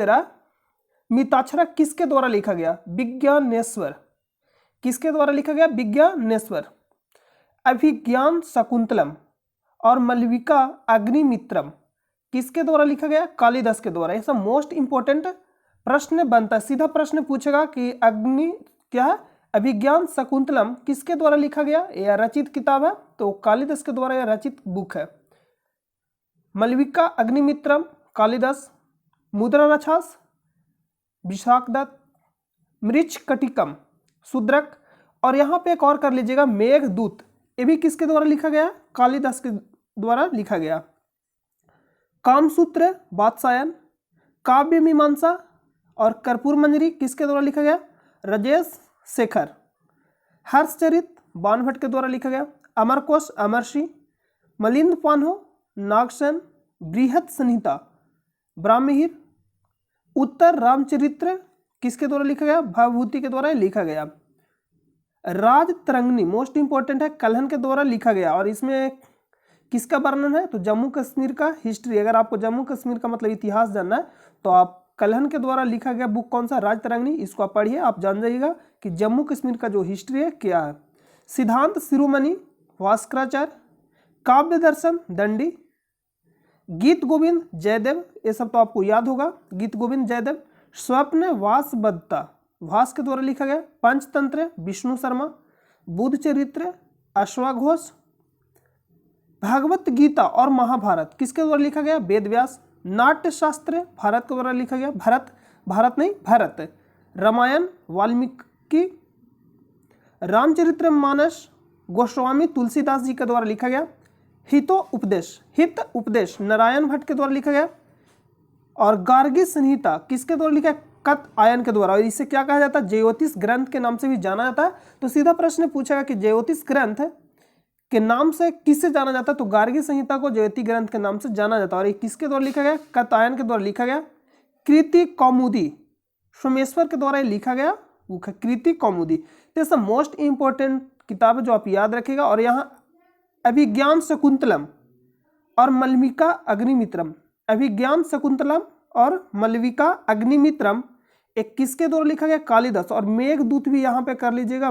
तेरा मिताक्षरा किसके द्वारा लिखा गया? विज्ञानेश्वर। किसके द्वारा लिखा गया? विज्ञानेश्वर। अभिज्ञान शकुंतलम और मलविका अग्निमित्रम किसके द्वारा लिखा गया? कालिदास के द्वारा। ऐसा मोस्ट इंपोर्टेंट प्रश्न बनता है, सीधा प्रश्न पूछेगा कि अग्नि क्या है? अभिज्ञान शकुंतलम किसके द्वारा लिखा गया? यह रचित किताब है, तो कालिदास के द्वारा यह रचित बुक है। मलविका अग्निमित्रम कालिदास। मुद्रा राक्षस विशाखदत्त। मृच्छकटिकम शूद्रक। और यहाँ पे एक और कर लीजिएगा, मेघदूत, ये भी किसके द्वारा लिखा गया? कालिदास के द्वारा लिखा गया। कामसूत्र वात्सायन। काव्य मीमांसा और कर्पूर मंजरी किसके द्वारा लिखा गया? राजेश शेखर। हर्षचरित बाणभट्ट के द्वारा लिखा गया। अमरकोश अमरसी। मलिंद पान्हो नागसेन। बृहत संहिता ब्राह्महिर। उत्तर रामचरित्र किसके द्वारा लिखा गया? भवभूति के द्वारा लिखा गया। राजतरंगिणी मोस्ट इंपॉर्टेंट है, कल्हण के द्वारा लिखा गया। और इसमें किसका वर्णन है? तो जम्मू कश्मीर का हिस्ट्री। अगर आपको जम्मू कश्मीर का मतलब इतिहास जानना है तो आप कल्हण के द्वारा लिखा गया बुक कौन सा? राजतरंगिणी। इसको आप पढ़िए, आप जान जाइएगा कि जम्मू कश्मीर का जो हिस्ट्री है क्या है। सिद्धांत शिरोमणि भास्कराचार्य। काव्य दर्शन दंडी। गीत गोविंद जयदेव, ये सब तो आपको याद होगा, गीत गोविंद जयदेव। स्वप्न वासवदत्ता भास के द्वारा लिखा गया। पंचतंत्र विष्णु शर्मा। बुद्ध चरित्र अश्वघोष। भागवत गीता और महाभारत किसके द्वारा लिखा गया? वेद व्यास। नाट्य शास्त्र भारत के द्वारा लिखा गया। भरत। रामायण वाल्मीकि। रामचरित्र मानस गोस्वामी तुलसीदास जी के द्वारा लिखा गया। हित उपदेश नारायण भट्ट के द्वारा लिखा गया। और गार्गी संहिता किसके द्वारा लिखा है? कत आयन के द्वारा। और इसे क्या कहा जाता है? ज्योतिष ग्रंथ के नाम से भी जाना जाता है। तो सीधा प्रश्न पूछेगा कि ज्योतिष ग्रंथ के नाम से किससे जाना जाता है? तो गार्गी संहिता को ज्योतिष ग्रंथ के नाम से जाना जाता है। और ये किसके द्वारा लिखा गया? कतायन के द्वारा लिखा गया। कृति कौमुदी सोमेश्वर के द्वारा लिखा गया बुक है कृति कौमुदी। तो ये मोस्ट इंपॉर्टेंट किताब है जो आप याद रखिएगा। और यहाँ अभिज्ञान शकुंतलम और मलविका अग्निमित्रम, अभिज्ञान शकुंतलम और मलविका अग्निमित्रम एक किसके द्वारा लिखा गया? कालिदास। और मेघदूत भी यहाँ पे कर लीजिएगा,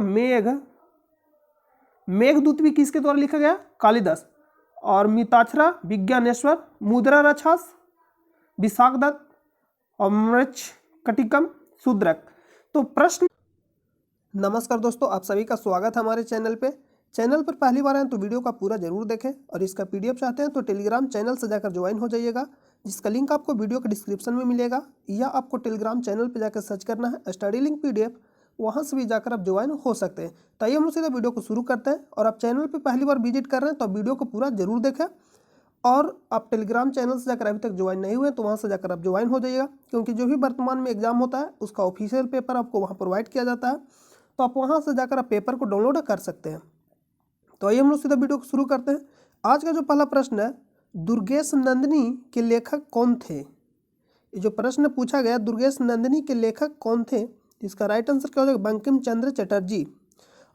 मेघदूत भी किसके द्वारा लिखा गया? कालिदास। और मिताक्षरा विज्ञानेश्वर। मुद्रा राक्षस विशाखदत्त और मृच्छकटिकम शूद्रक। तो प्रश्न। नमस्कार दोस्तों, आप सभी का स्वागत है हमारे चैनल पे। चैनल पर पहली बार आए तो वीडियो का पूरा जरूर देखें, और इसका पीडीएफ चाहते हैं तो टेलीग्राम चैनल से जाकर ज्वाइन हो जाइएगा, जिसका लिंक आपको वीडियो के डिस्क्रिप्शन में मिलेगा, या आपको टेलीग्राम चैनल पर जाकर सर्च करना है स्टडी लिंक पीडीएफ, वहाँ से भी जाकर आप ज्वाइन हो सकते हैं। तो आइए हम लोग सीधा वीडियो को शुरू करते हैं। और आप चैनल पर पहली बार विजिट कर रहे हैं तो वीडियो को पूरा जरूर देखें, और आप टेलीग्राम चैनल से जाकर अभी तक ज्वाइन नहीं हुए तो वहाँ से जाकर आप ज्वाइन हो जाइएगा, क्योंकि जो भी वर्तमान में एग्जाम होता है उसका ऑफिशियल पेपर आपको वहाँ प्रोवाइड किया जाता है, तो आप वहाँ से जाकर आप पेपर को डाउनलोड कर सकते हैं। तो आइए हम लोग सीधा वीडियो को शुरू करते हैं। आज का जो पहला प्रश्न है, दुर्गेश नंदिनी के लेखक कौन थे? ये जो प्रश्न पूछा गया, दुर्गेश नंदिनी के लेखक कौन थे, इसका राइट आंसर क्या हो जाएगा? बंकिम चंद्र चटर्जी।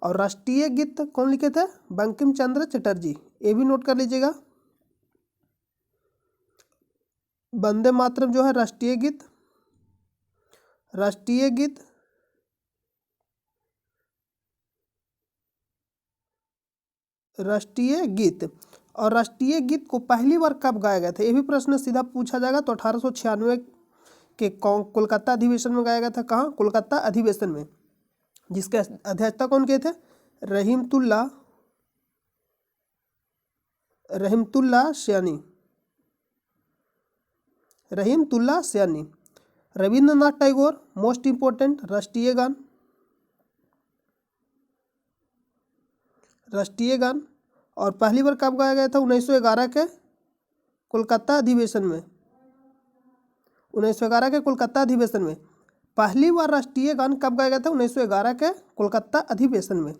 और राष्ट्रीय गीत कौन लिखे थे? बंकिम चंद्र चटर्जी। ये भी नोट कर लीजिएगा। वंदे मातरम जो है राष्ट्रीय गीत, राष्ट्रीय गीत और राष्ट्रीय गीत को पहली बार कब गाया गया था? ये भी प्रश्न सीधा पूछा जाएगा। तो 1896 के कोलकाता अधिवेशन में गाया गया था। कहाँ? कोलकाता अधिवेशन में, जिसके अध्यक्षता कौन किए थे? रहीमतुल्ला सयानी। रविंद्रनाथ टैगोर मोस्ट इंपोर्टेंट राष्ट्रीय गान। और पहली बार कब गाया गया था? 1911 के कोलकाता अधिवेशन में। 1911 के कोलकाता अधिवेशन में पहली बार राष्ट्रीय गान कब गाया गया था? 1911 के कोलकाता अधिवेशन में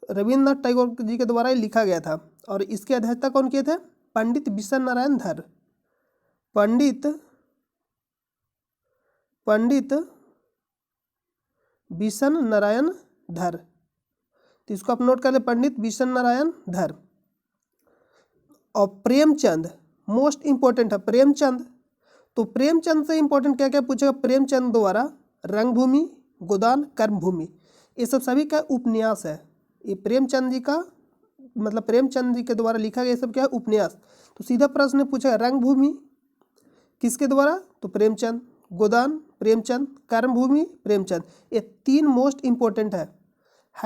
रविंद्रनाथ टैगोर जी के द्वारा लिखा गया था। और इसकी अध्यक्षता कौन किए थे? पंडित बिशन नारायण धर। पंडित बिशन नारायण धर। तो इसको आप नोट कर ले, पंडित बिशन नारायण धर। और प्रेमचंद मोस्ट इंपोर्टेंट है, प्रेमचंद। तो प्रेमचंद से इंपॉर्टेंट क्या क्या पूछेगा, प्रेमचंद द्वारा रंगभूमि, गोदान, कर्मभूमि, ये सब सभी का उपन्यास है। ये प्रेमचंद जी का मतलब प्रेमचंद जी के द्वारा लिखा गया, ये सब क्या है, उपन्यास। तो सीधा प्रश्न पूछेगा रंगभूमि किसके द्वारा, तो प्रेमचंद, गोदान प्रेमचंद, कर्मभूमि प्रेमचंद। ये तीन मोस्ट इंपॉर्टेंट है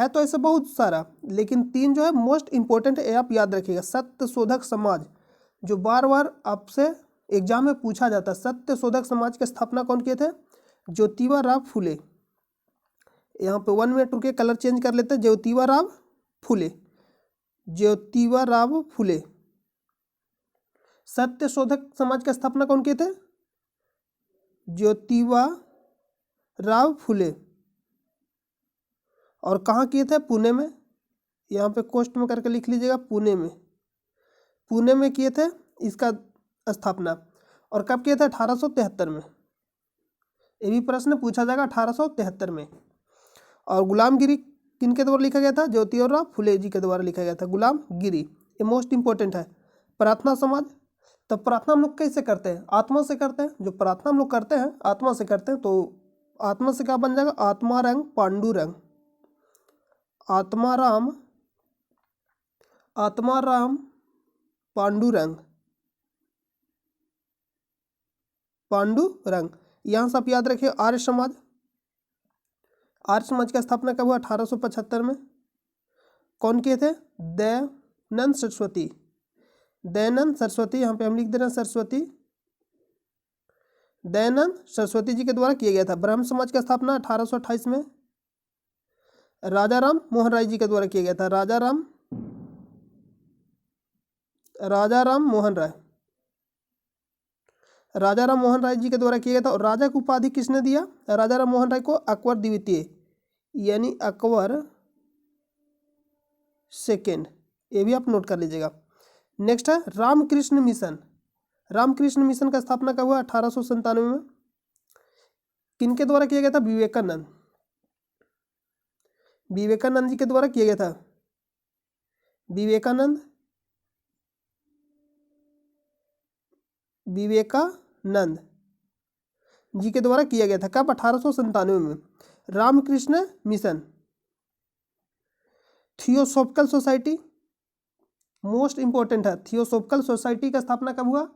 तो ऐसे बहुत सारा, लेकिन तीन जो है मोस्ट इंपॉर्टेंट है, आप याद रखिएगा। सत्य शोधक समाज जो बार बार आपसे एग्जाम में पूछा जाता है, सत्य शोधक समाज की स्थापना कौन किए थे, ज्योतिबा फुले। यहाँ पे 1 मिनट रुके, कलर चेंज कर लेते हैं, ज्योतिबा फुले, ज्योतिबा फुले। सत्य शोधक समाज की स्थापना कौन किए थे, ज्योतिबा फुले। और कहाँ किए थे, पुणे में। यहाँ पे कोष्ट में करके लिख लीजिएगा, पुणे में, पुणे में किए थे इसका स्थापना। और कब किए थे, 1873 में। ये भी प्रश्न पूछा जाएगा 1873 में। और गुलामगिरी किनके द्वारा लिखा गया था, ज्योतिबा फुले जी के द्वारा लिखा गया था, गुलामगिरी। ये मोस्ट इंपॉर्टेंट है। प्रार्थना समाज, तो प्रार्थना हम लोग कैसे करते हैं, आत्मा से करते हैं। जो प्रार्थना हम लोग करते हैं आत्मा से करते हैं, तो आत्मा से क्या बन जाएगा, आत्मारंग पांडुरंग, आत्माराम पांडुरंग, पांडुरंग। यहाँ से आप याद रखिए आर्य समाज, आर्य समाज की स्थापना कब हुआ, 1875 में। कौन किए थे, दयानंद सरस्वती, दयानंद सरस्वती, यहाँ पे हम लिख दे रहे हैं सरस्वती, दयानंद सरस्वती जी के द्वारा किया गया था। ब्रह्म समाज की स्थापना 1828 में राजा राम मोहन राय जी के द्वारा किया गया था, राजा राम मोहन राय, राजा राम मोहन राय जी के द्वारा किया गया था। और राजा की उपाधि किसने दिया, राजा राम मोहन राय को अकबर द्वितीय, यानी अकबर सेकेंड। ये भी आप नोट कर लीजिएगा। नेक्स्ट है रामकृष्ण मिशन, रामकृष्ण मिशन का स्थापना कब हुआ, 1897 में। किनके द्वारा किया गया था, विवेकानंद, विवेकानंद जी के द्वारा किया गया था, विवेकानंद जी के द्वारा किया गया था। कब, 1897 में। Ramakrishna mission. Theosophical Society most important है, थियोसॉफिकल सोसाइटी का स्थापना कब हुआ,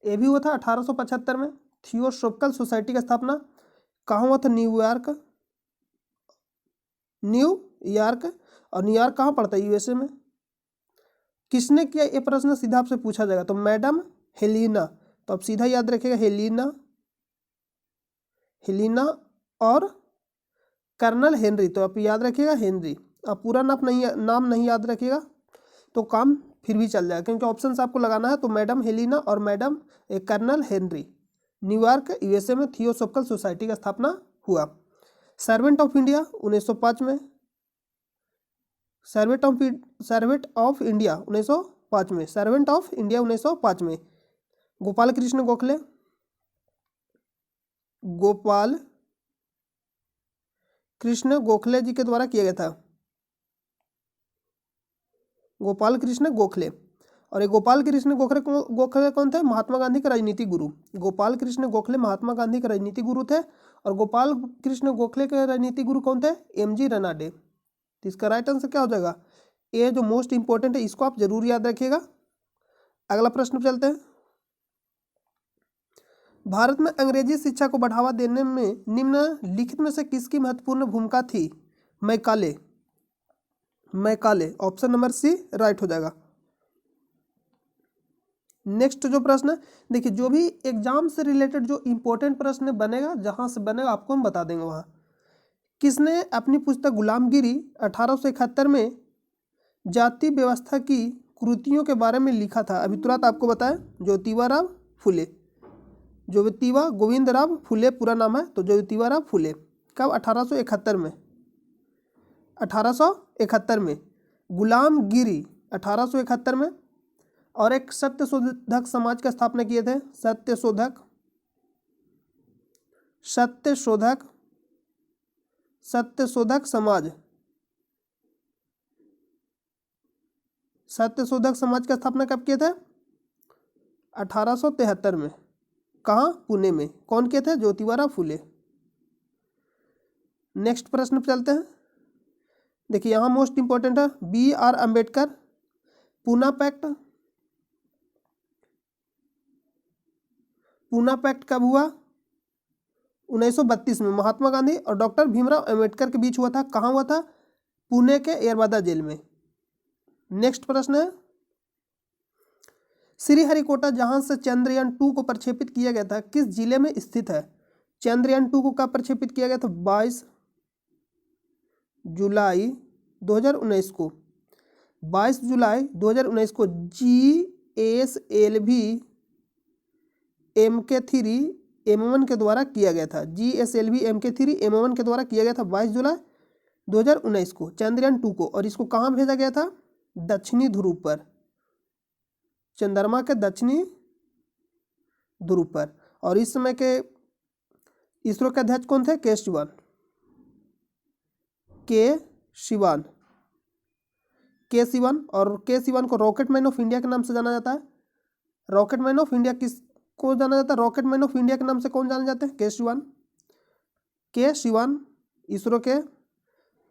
ये भी हुआ था 1875 में। थियोसॉफिकल सोसाइटी का स्थापना कहाँ हुआ था, न्यूयॉर्क, और न्यूयॉर्क कहाँ पड़ता है, यूएसए में। किसने किया, ये प्रश्न सीधा आपसे पूछा जाएगा, तो मैडम हेलिना। तो आप सीधा याद रखिएगा हेलिना और कर्नल हेनरी। तो आप याद रखिएगा हेनरी, आप पूरा नाम नहीं याद रखिएगा तो काम फिर भी चल जाएगा, क्योंकि ऑप्शन आपको लगाना है। तो मैडम हेलिना और madam colonel Henry. New York USA में थियोसॉफिकल सोसाइटी का स्थापना हुआ। सर्वेंट ऑफ इंडिया 1905 में, सर्वेंट ऑफ इंडिया 1905 में, सर्वेंट ऑफ इंडिया 1905 में। गोपाल कृष्ण गोखले जी के द्वारा किया गया था, गोपाल कृष्ण गोखले। और ये गोपाल कृष्ण गोखले कौन थे, महात्मा गांधी के राजनीतिक गुरु। गोपाल कृष्ण गोखले महात्मा गांधी के राजनीतिक गुरु थे। और गोपाल कृष्ण गोखले के राजनीतिक गुरु कौन थे, एमजी रनाडे। तो इसका राइट आंसर क्या हो जाएगा, ये जो मोस्ट इंपॉर्टेंट है, इसको आप जरूर याद रखिएगा। अगला प्रश्न पर चलते हैं। भारत में अंग्रेजी शिक्षा को बढ़ावा देने में निम्नलिखित में से किसकी महत्वपूर्ण भूमिका थी, Macaulay. Option number C right हो जाएगा। नेक्स्ट जो प्रश्न देखिए, जो भी एग्जाम से रिलेटेड जो इंपॉर्टेंट प्रश्न बनेगा, जहां से बनेगा आपको हम बता देंगे वहां। किसने अपनी पुस्तक गुलामगिरी 1871 में जाति व्यवस्था की कृतियों के बारे में लिखा था, अभी तुरंत आपको बताएं, ज्योतिबा फुले। ज्योतिबा गोविंदराव फुले पूरा नाम है, तो ज्योतिबा फुले। कब, 1871 में, 1871 में। गुलामगिरी 1871 में। और एक सत्यशोधक समाज का स्थापना किए थे, सत्यशोधक समाज, सत्यशोधक समाज का स्थापना कब किए थे, 1873 में। कहाँ? पुणे में। कौन किए थे? ज्योतिबा फुले। नेक्स्ट प्रश्न पे चलते हैं। देखिए यहाँ मोस्ट इंपॉर्टेंट है, BR Ambedkar Poona pact. Poona pact कब हुआ? 1932 में महात्मा गांधी और डॉक्टर भीमराव अम्बेडकर के बीच हुआ था। कहाँ हुआ था? पुणे के एरवादा जेल में। नेक्स्ट प्रश्न है, श्रीहरिकोटा जहां से चंद्रयान 2 को प्रक्षेपित किया गया था किस जिले में स्थित है? चंद्रयान 2 को कब प्रक्षेपित किया गया था? 22 जुलाई 2019 को। 22 जुलाई 2019 को GSLV MK3 M1 के द्वारा किया गया था। GSLV MK3 M1 के द्वारा किया गया था 22 जुलाई 2019 को चंद्रयान 2 को। और इसको कहाँ भेजा गया था? दक्षिणी ध्रुव पर, चंद्रमा के दक्षिणी ध्रुव पर। और इस समय के इसरो के अध्यक्ष कौन थे? के शिवान। और के शिवान को रॉकेट मैन ऑफ इंडिया के नाम से जाना जाता है। रॉकेट मैन ऑफ इंडिया किसको जाना जाता है? रॉकेट मैन ऑफ इंडिया के नाम से कौन जाने जाते हैं? के शिवान। के शिवान इसरो के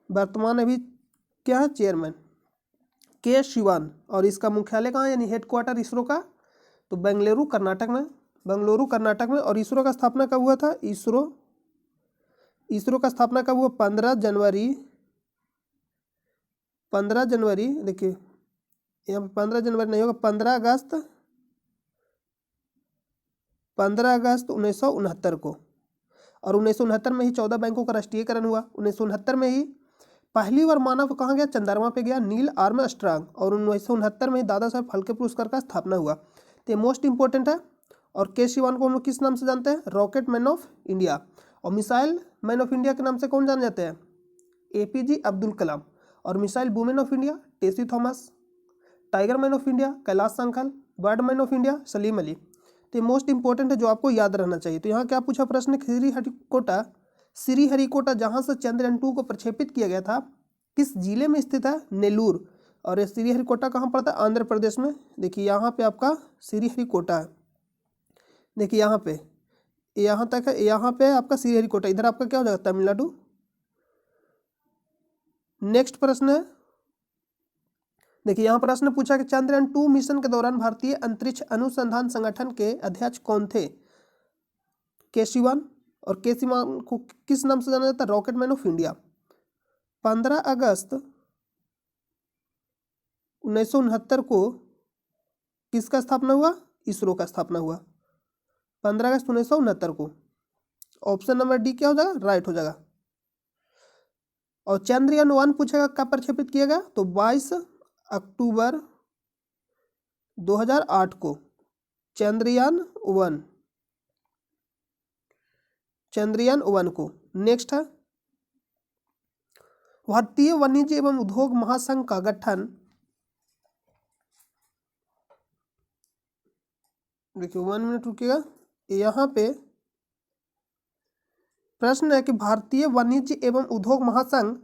वर्तमान अभी क्या है? चेयरमैन के शिवान। और इसका मुख्यालय कहाँ, यानी हेडक्वार्टर इसरो का? तो बेंगलुरु कर्नाटक में। और इसरो का स्थापना कब हुआ था? इसरो का स्थापना कब हुआ? 15 जनवरी। देखिए यहाँ पे 15 जनवरी नहीं होगा, 15 अगस्त 1969 को। और 1969 में ही 14 बैंकों का राष्ट्रीयकरण हुआ। 1969 में ही पहली बार मानव कहाँ गया? चंद्रमा पे गया, नील आर्मस्ट्रांग। और 1969 में ही दादा साहब फाल्के पुरस्कार का स्थापना हुआ। तो ये मोस्ट इंपॉर्टेंट है। और के शिवान को हम लोग किस नाम से जानते हैं? Rocket man of India. और मिसाइल मैन ऑफ इंडिया के नाम से कौन जाने जाते हैं? APJ अब्दुल कलाम। और missile women of India Tessy Thomas. Tiger man of India Kailash Sankhala. Bird man of India Salim Ali. तो ये मोस्ट इंपॉर्टेंट है जो आपको याद रहना चाहिए। तो यहाँ क्या पूछा प्रश्न? श्रीहरिकोटा जहाँ से चंद्रयान 2 को प्रक्षेपित किया गया था किस जिले में स्थित है? नेल्लूर। और ये श्रीहरिकोटा कहाँ पड़ता है? आंध्र प्रदेश में। देखिए यहाँ पे आपका श्रीहरिकोटा है। देखिए यहाँ पे यहाँ तक है, यहाँ पे आपका श्रीहरिकोटा, इधर आपका क्या हो जाएगा? तमिलनाडु। नेक्स्ट प्रश्न है, देखिए यहाँ प्रश्न पूछा कि चंद्रयान 2 मिशन के दौरान भारतीय अंतरिक्ष अनुसंधान संगठन के अध्यक्ष कौन थे? के शिवान। और के शिवान को किस नाम से जाना जाता है? Rocket man of India. 15 अगस्त 1969 को किसका स्थापना हुआ? इसरो का स्थापना हुआ 15 अगस्त 1969 को। ऑप्शन नंबर डी क्या हो जाएगा? राइट हो जाएगा। और चंद्रयान 1 पूछेगा कब प्रक्षेपित किया गया? तो 22 अक्टूबर 2008 को चंद्रयान 1 को। नेक्स्ट है, भारतीय वाणिज्य एवं उद्योग महासंघ का गठन, देखिए 1 मिनट रुकिएगा। यहाँ पे प्रश्न है कि भारतीय वाणिज्य एवं उद्योग महासंघ,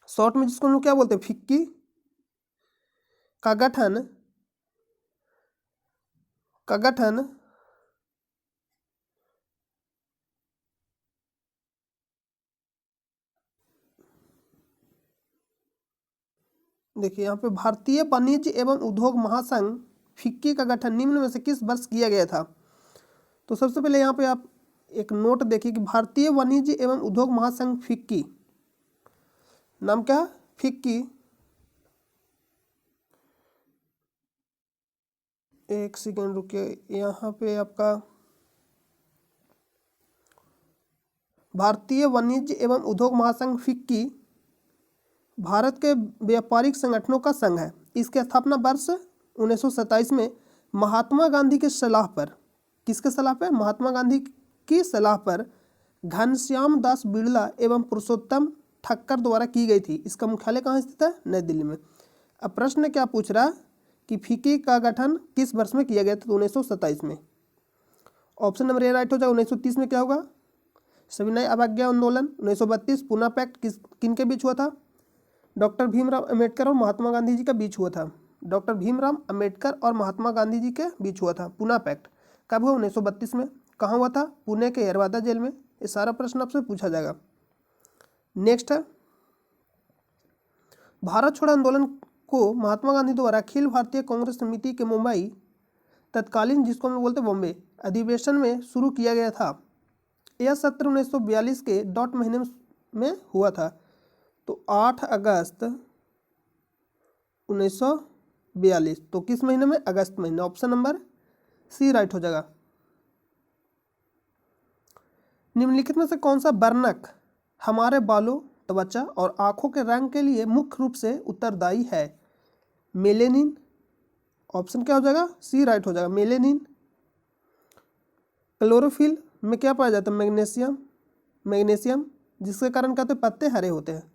शॉर्ट में जिसको हम लोग क्या बोलते हैं? फिक्की, का गठन देखिए यहाँ पे भारतीय वाणिज्य एवं उद्योग महासंघ फिक्की का गठन निम्न में से किस वर्ष किया गया था? तो सबसे पहले यहाँ पे आप एक नोट देखिए कि भारतीय वाणिज्य एवं उद्योग महासंघ फिक्की, नाम क्या है? फिक्की। एक सेकेंड रुकिए, यहाँ पे आपका भारतीय वाणिज्य एवं उद्योग महासंघ फिक्की भारत के व्यापारिक संगठनों का संघ है। इसकी स्थापना वर्ष 1927 में महात्मा गांधी की सलाह पर, किसके सलाह पर? महात्मा गांधी की सलाह पर घनश्याम दास बिड़ला एवं पुरुषोत्तम ठक्कर द्वारा की गई थी। इसका मुख्यालय कहाँ स्थित है? नई दिल्ली में। अब प्रश्न क्या पूछ रहा कि फिक्की का गठन किस वर्ष में किया गया था? तो 1927 में। ऑप्शन नंबर ए राइट हो जाएगा। 1930 में क्या होगा? सविनय अवज्ञा आंदोलन। 1932 पूना पैक्ट किनके बीच हुआ था? डॉक्टर भीमराव अम्बेडकर और महात्मा गांधी जी के बीच हुआ था। डॉक्टर भीमराव अम्बेडकर और महात्मा गांधी जी के बीच हुआ था पूना पैक्ट। कब हुआ? 1932 में। कहाँ हुआ था? पुणे के यरवादा जेल में। ये सारा प्रश्न आपसे पूछा जाएगा। नेक्स्ट है, भारत छोड़ो आंदोलन को महात्मा गांधी द्वारा अखिल भारतीय कांग्रेस समिति के मुंबई तत्कालीन, जिसको हम बोलते हैं बॉम्बे, अधिवेशन में शुरू किया गया था। यह सत्र 1942 के डॉट महीने में हुआ था। तो 8 अगस्त 1942, तो किस महीने में? अगस्त महीने। ऑप्शन नंबर सी राइट हो जाएगा। निम्नलिखित में से कौन सा वर्णक हमारे बालों, त्वचा और आंखों के रंग के लिए मुख्य रूप से उत्तरदायी है? मेलेनिन। ऑप्शन क्या हो जाएगा? सी राइट हो जाएगा, मेलेनिन। क्लोरोफिल में क्या पाया जाता है? मैग्नीशियम। मैग्नीशियम, जिसके कारण कहते हैं पत्ते हरे होते हैं।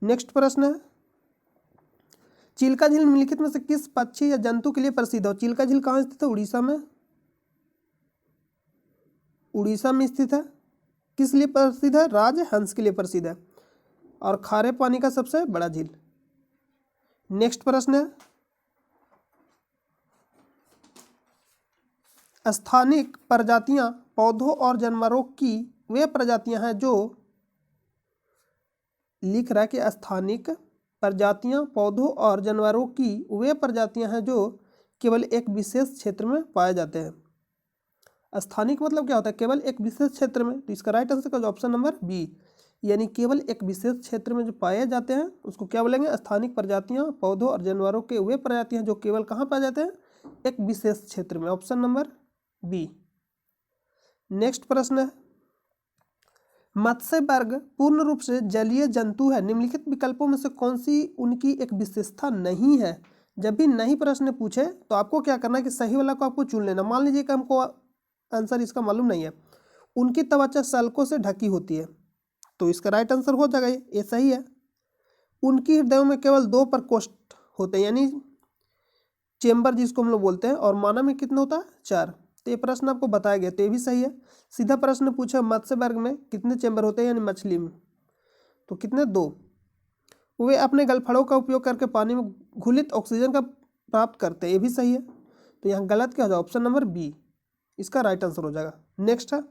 नेक्स्ट प्रश्न है, चिल्का झील निम्नलिखित में से किस पक्षी या जंतु के लिए प्रसिद्ध है? चिल्का झील कहाँ स्थित है? उड़ीसा में। उड़ीसा में स्थित है। किस लिए प्रसिद्ध है? राजहंस के लिए प्रसिद्ध है और खारे पानी का सबसे बड़ा झील। नेक्स्ट प्रश्न है, स्थानिक प्रजातियां पौधों और जानवरों की वे प्रजातियां हैं जो, लिख रहा है कि स्थानिक प्रजातियां पौधों और जानवरों की वे प्रजातियां हैं जो केवल एक विशेष क्षेत्र में पाए जाते हैं। स्थानिक मतलब क्या होता है? केवल एक विशेष क्षेत्र में। तो इसका राइट आंसर का ऑप्शन नंबर बी, यानी केवल एक विशेष क्षेत्र में जो पाए जाते हैं उसको क्या बोलेंगे? स्थानिक प्रजातियां पौधों और जानवरों के वे प्रजातियां जो केवल कहाँ पाए जाते हैं? एक विशेष क्षेत्र में। Option number B. नेक्स्ट प्रश्न है, मत्स्य वर्ग पूर्ण रूप से जलीय जंतु है। निम्नलिखित विकल्पों में से कौन सी उनकी एक विशेषता नहीं है? जब भी नहीं प्रश्न पूछे तो आपको क्या करना है कि सही वाला को आपको चुन लेना। मान लीजिए कि हमको आंसर इसका मालूम नहीं है। उनकी त्वचा सल्कों से ढकी होती है, तो इसका राइट आंसर हो जाएगा ये सही है। उनकी हृदयों में केवल 2 प्रकोष्ठ होते हैं, यानी चेम्बर जिसको हम लोग बोलते हैं, और मानव में कितना होता है? 4। तो ये प्रश्न आपको बताया गया, तो ये भी सही है। सीधा प्रश्न पूछा मत्स्य वर्ग में कितने चेम्बर होते हैं, यानी मछली में, तो कितने? 2। वे अपने गलफड़ों का उपयोग करके पानी में घुलित ऑक्सीजन का प्राप्त करते हैं, ये भी सही है। तो यहाँ गलत क्या हो जाएगा? ऑप्शन नंबर बी इसका राइट आंसर हो जाएगा। नेक्स्ट है,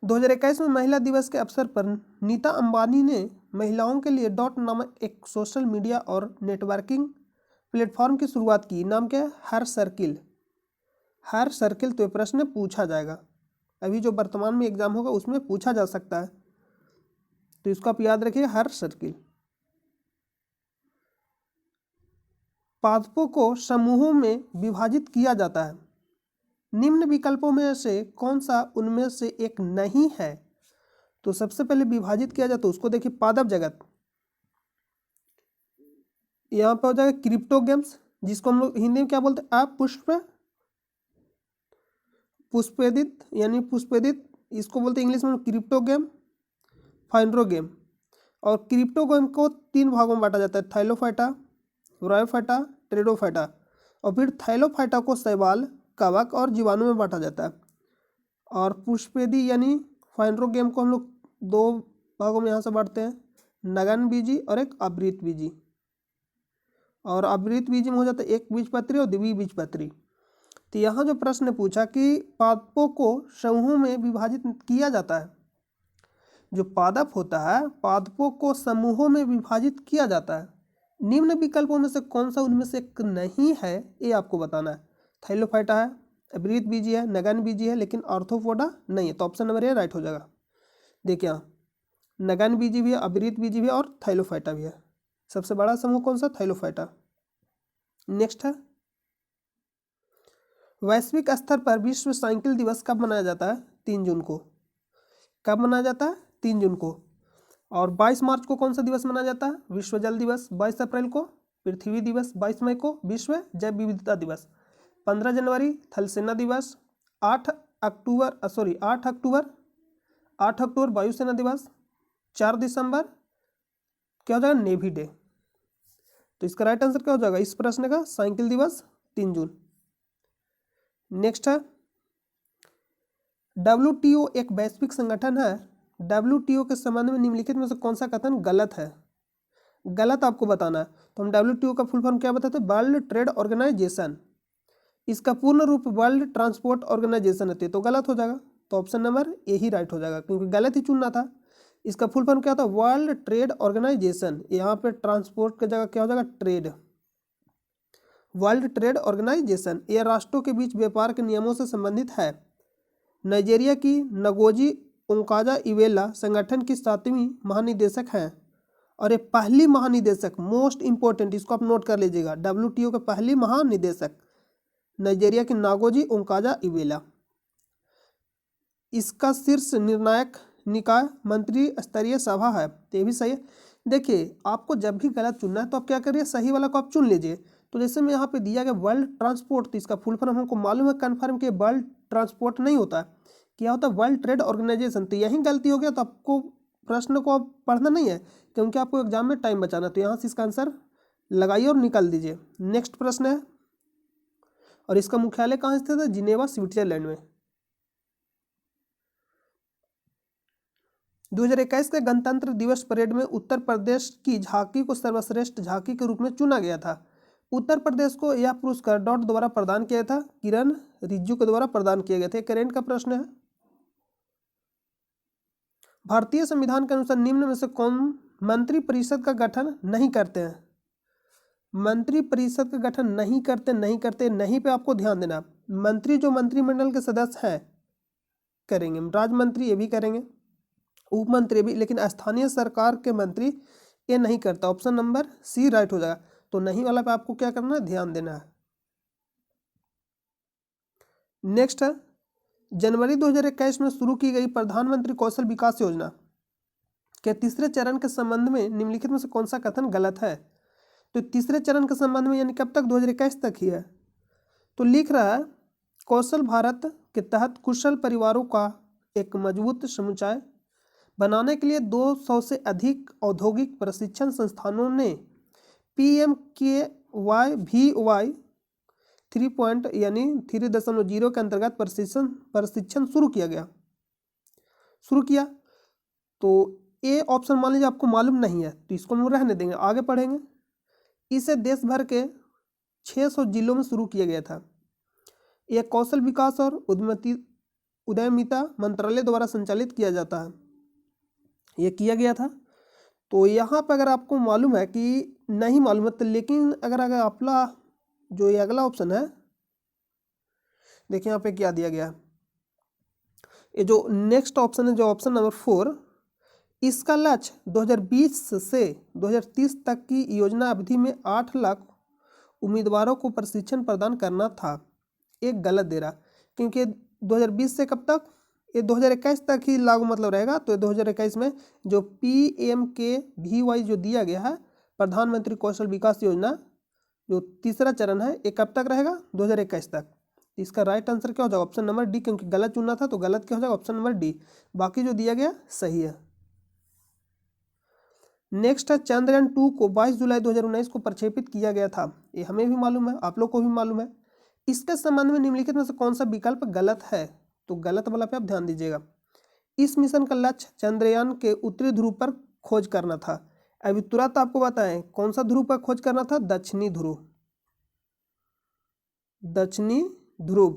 2021 में महिला दिवस के अवसर पर नीता अंबानी ने महिलाओं के लिए डॉट नामक एक सोशल मीडिया और नेटवर्किंग प्लेटफॉर्म की शुरुआत की। नाम क्या है? हर सर्किल। हर सर्किल। तो ये प्रश्न पूछा जाएगा, अभी जो वर्तमान में एग्जाम होगा उसमें पूछा जा सकता है, तो इसको आप याद रखिए, हर सर्किल। पादपों को समूहों में विभाजित किया जाता है। निम्न विकल्पों में से कौन सा उनमें से एक नहीं है? तो सबसे पहले विभाजित किया जाता है उसको देखिए, पादप जगत। यहाँ पर हो जाएगा क्रिप्टोगेम्स, जिसको हम लोग हिंदी में क्या बोलते हैं? पुष्पेदित, यानी पुष्पेदित, इसको बोलते हैं इंग्लिश में क्रिप्टोगेम, फाइंड्रोगेम। और क्रिप्टोगेम को 3 भागों में बांटा जाता है, थाइलोफाइटा, ब्रायोफाइटा, टेरिडोफाइटा। और फिर थाइलोफाइटा को शैवाल, कवक और जीवाणु में बांटा जाता है। और पुष्पेदी यानी फाइंड्रोगेम को हम लोग 2 भागों में यहाँ से बांटते हैं, नगन बीजी और एक आवृत बीजी। और आवृत बीजी में हो जाता है एक बीजपत्री और द्विबीजपत्री। तो यहाँ जो प्रश्न पूछा कि पादपों को समूहों में विभाजित किया जाता है, जो पादप होता है पादपों को समूहों में विभाजित किया जाता है। निम्न विकल्पों में से कौन सा उनमें से एक नहीं है, ये आपको बताना है। थाइलोफाइटा है, आवृत बीजी है, नगन बीजी है, लेकिन आर्थ्रोपोडा नहीं है। तो ऑप्शन नंबर ए राइट हो जाएगा। देखिए यहाँ नगन बीजी भी है, आवृत बीजी भी है और थाइलोफाइटा भी है। सबसे बड़ा समूह कौन सा? थाइलोफाइटा। नेक्स्ट है, वैश्विक स्तर पर विश्व साइकिल दिवस कब मनाया जाता है? 3 जून को। कब मनाया जाता है? 3 जून को। और 22 मार्च को कौन सा दिवस मनाया जाता है? विश्व जल दिवस। 22 अप्रैल को पृथ्वी दिवस। 22 मई को विश्व जैव विविधता दिवस। 15 जनवरी थल सेना दिवस। 8 अक्टूबर वायुसेना दिवस। 4 दिसंबर क्या हो जाएगा? Navy day. तो इसका राइट आंसर क्या हो जाएगा इस प्रश्न का? साइकिल दिवस 3 जून। नेक्स्ट है, WTO एक वैश्विक संगठन है। WTO के संबंध में निम्नलिखित में से कौन सा कथन गलत है? गलत आपको बताना है। तो हम WTO का फुल फॉर्म क्या बताते हैं? World Trade Organization. इसका पूर्ण रूप वर्ल्ड ट्रांसपोर्ट ऑर्गेनाइजेशन होती है, तो गलत हो जाएगा। तो option number A he right हो जाएगा, क्योंकि गलत ही चुनना था। इसका फुल फॉर्म क्या था? World Trade Organization. यहाँ पे ट्रांसपोर्ट की जगह क्या हो जाएगा? ट्रेड। वर्ल्ड ट्रेड ऑर्गेनाइजेशन यह राष्ट्रों के बीच व्यापार के नियमों से संबंधित है। नाइजीरिया की नगोजी ओंकाजा इवेला संगठन की 7वीं महानिदेशक हैं और ये पहली महानिदेशक, मोस्ट इंपॉर्टेंट, इसको आप नोट कर लीजिएगा, WTO के पहली महानिदेशक नाइजीरिया की नागोजी ओंकाजा इवेला। इसका शीर्ष निर्णायक निकाय मंत्री स्तरीय सभा है, तो ये भी सही है। देखिए, आपको जब भी गलत चुनना है तो आप क्या करिए, सही वाला को आप चुन लीजिए। तो जैसे मैं यहाँ पे दिया गया वर्ल्ड ट्रांसपोर्ट, तो इसका फुल फॉर्म हमको मालूम है कन्फर्म कि वर्ल्ड ट्रांसपोर्ट नहीं होता है, क्या होता है? World Trade Organization. तो यही गलती हो गया, तो आपको प्रश्न को अब पढ़ना नहीं है, क्योंकि आपको एग्जाम में टाइम बचाना है। तो यहाँ से इसका आंसर लगाइए और निकाल दीजिए। नेक्स्ट प्रश्न है, और इसका मुख्यालय कहाँ स्थित है? जिनेवा, स्विट्जरलैंड में। 2021 के गणतंत्र दिवस परेड में उत्तर प्रदेश की झांकी को सर्वश्रेष्ठ झांकी के रूप में चुना गया था। उत्तर प्रदेश को यह पुरस्कार डॉट द्वारा प्रदान किया था, किरण रिजिजू के द्वारा प्रदान किया गया था। करेंट का प्रश्न है। भारतीय संविधान के अनुसार निम्न में से कौन मंत्री परिषद का गठन नहीं करते हैं? मंत्री परिषद का गठन नहीं करते नहीं पे आपको ध्यान देना। मंत्री जो मंत्रिमंडल के सदस्य हैं करेंगे, राज्य मंत्री ये भी करेंगे, उप मंत्री भी, लेकिन स्थानीय सरकार के मंत्री ये नहीं करता। ऑप्शन नंबर सी राइट हो जाएगा। तो नहीं वाला पे आपको क्या करना है? ध्यान देना है। नेक्स्ट है, जनवरी 2021 में शुरू की गई प्रधानमंत्री कौशल विकास योजना के तीसरे चरण के संबंध में निम्नलिखित में से कौन सा कथन गलत है? तो तीसरे चरण के संबंध में यानी कब तक? 2021 तक ही है। तो लिख रहा है, कौशल भारत के तहत कुशल परिवारों का एक मजबूत समुच्चय बनाने के लिए 200 से अधिक औद्योगिक प्रशिक्षण संस्थानों ने PMKVY 3 यानी 3.0 के अंतर्गत प्रशिक्षण शुरू किया। तो ए ऑप्शन मान लीजिए आपको मालूम नहीं है, तो इसको हम रहने देंगे, आगे पढ़ेंगे। इसे देश भर के 600 जिलों में शुरू किया गया था। यह कौशल विकास और उद्यमिता मंत्रालय द्वारा संचालित किया जाता है। ये किया गया था। तो यहाँ पर अगर आपको मालूम है कि नहीं मालूम है, तो लेकिन अगर आपला जो ये अगला ऑप्शन है, देखिए यहाँ पे क्या दिया गया है, ये जो नेक्स्ट ऑप्शन है, जो ऑप्शन नंबर 4, इसका लक्ष्य 2020 से 2030 तक की योजना अवधि में 8 लाख उम्मीदवारों को प्रशिक्षण प्रदान करना था। एक गलत दे रहा, क्योंकि 2020 से कब तक? ये 2021 तक ही लागू मतलब रहेगा। तो 2021 में जो PMKVY जो दिया गया है, प्रधानमंत्री कौशल विकास योजना, जो तीसरा चरण है, ये कब तक रहेगा? 2021 तक। इसका राइट आंसर क्या हो जाएगा? ऑप्शन नंबर डी, क्योंकि गलत चुनना था तो गलत क्या हो जाएगा? Option number D. बाकी जो दिया गया सही है। नेक्स्ट है, चंद्रयान 2 को 22 जुलाई 2019 को प्रक्षेपित किया गया था। ये हमें भी मालूम है, आप लोग को भी मालूम है। इसके संबंध में निम्नलिखित में से कौन सा विकल्प गलत है? तो गलत वाला पे आप ध्यान दीजिएगा। इस मिशन का लक्ष्य चंद्रयान के उत्तरी ध्रुव पर खोज करना था। अभी तुरंत आपको बताएं कौन सा ध्रुव पर खोज करना था? दक्षिणी ध्रुव।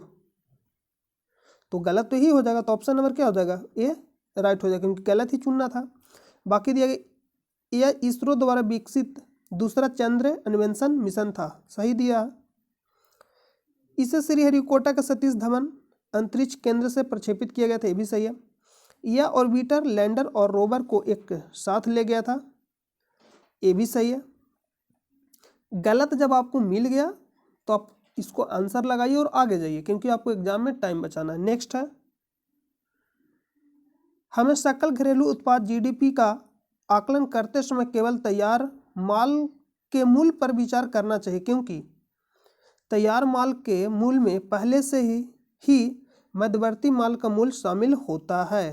तो गलत तो ही हो जाएगा। तो ऑप्शन नंबर क्या हो जाएगा? ए राइट हो जाएगा, क्योंकि गलत ही चुनना था। बाकी दिया गया, यह इसरो द्वारा विकसित दूसरा चंद्र अन्वेषण मिशन था, सही दिया। इसे श्रीहरिकोटा के सतीश धवन अंतरिक्ष केंद्र से प्रक्षेपित किया गया था, ये भी सही है। यह ऑर्बिटर, लैंडर और रोवर को एक साथ ले गया था, ये भी सही है। गलत जब आपको मिल गया तो आप इसको आंसर लगाइए और आगे जाइए, क्योंकि आपको एग्जाम में टाइम बचाना है। नेक्स्ट है, हमें सकल घरेलू उत्पाद GDP का आकलन करते समय केवल तैयार माल के मूल्य पर विचार करना चाहिए, क्योंकि तैयार माल के मूल्य में पहले से ही मध्यवर्ती माल का मूल्य शामिल होता है।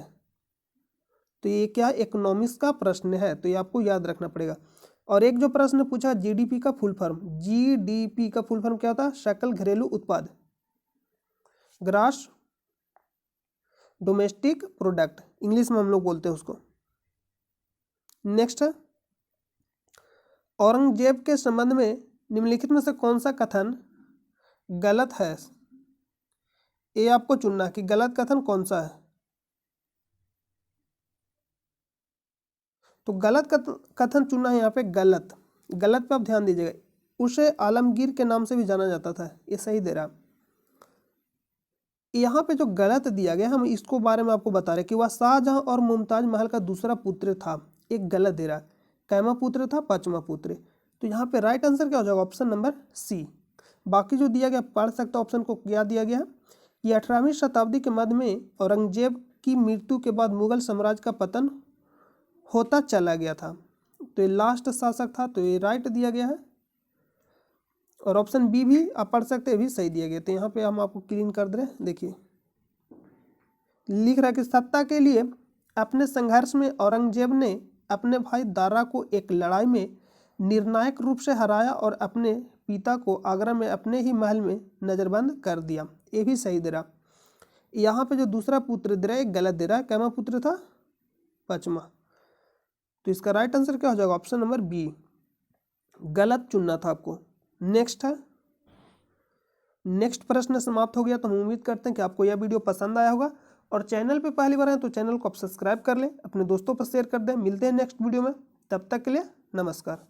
तो ये क्या इकोनॉमिक्स का प्रश्न है, तो ये आपको याद रखना पड़ेगा। और एक जो प्रश्न पूछा GDP का फुल फॉर्म, GDP का फुल फॉर्म क्या होता है? सकल घरेलू उत्पाद, ग्रॉस डोमेस्टिक प्रोडक्ट, इंग्लिश में हम लोग बोलते हैं उसको। नेक्स्ट है, औरंगजेब के संबंध में निम्नलिखित में से कौन सा कथन गलत है? ये आपको चुनना है कि गलत कथन कौन सा है। तो गलत कथन चुनना है यहाँ पे गलत। गलत पे आप ध्यान दीजिएगा। उसे आलमगीर के नाम से भी जाना जाता था, ये सही दे रहा। यहाँ पे जो गलत दिया गया हम इसको बारे में आपको बता रहे कि वह शाहजहां और मुमताज महल का दूसरा पुत्र था, एक गलत दे रहा। कैमा पुत्र था? पांचवा पुत्र। तो यहाँ पे राइट आंसर क्या हो जाएगा? Option number C. बाकी जो दिया गया पढ़ सकते ऑप्शन को, क्या दिया गया कि 18वीं शताब्दी के मध्य में औरंगजेब की मृत्यु के बाद मुगल साम्राज्य का पतन होता चला गया था, तो ये लास्ट शासक था, तो ये राइट दिया गया है। और ऑप्शन बी भी आप पढ़ सकते हैं, भी सही दिया गया। तो यहाँ पे हम आपको क्लीन कर दे रहे हैं। देखिए लिख रहा है कि सत्ता के लिए अपने संघर्ष में औरंगजेब ने अपने भाई दारा को एक लड़ाई में निर्णायक रूप से हराया और अपने पिता को आगरा में अपने ही महल में नज़रबंद कर दिया, ये भी सही दे रहा। यहाँ पे जो दूसरा पुत्र दे रहा है गलत दे रहा है, कैमा पुत्र था? पांचवा। तो इसका राइट आंसर क्या हो जाएगा? ऑप्शन नंबर बी, गलत चुनना था आपको। नेक्स्ट है, नेक्स्ट प्रश्न समाप्त हो गया। तो हम उम्मीद करते हैं कि आपको यह वीडियो पसंद आया होगा, और चैनल पे पहली बार आए तो चैनल को आप सब्सक्राइब कर लें, अपने दोस्तों पर शेयर कर दें। मिलते हैं नेक्स्ट वीडियो में, तब तक के लिए नमस्कार।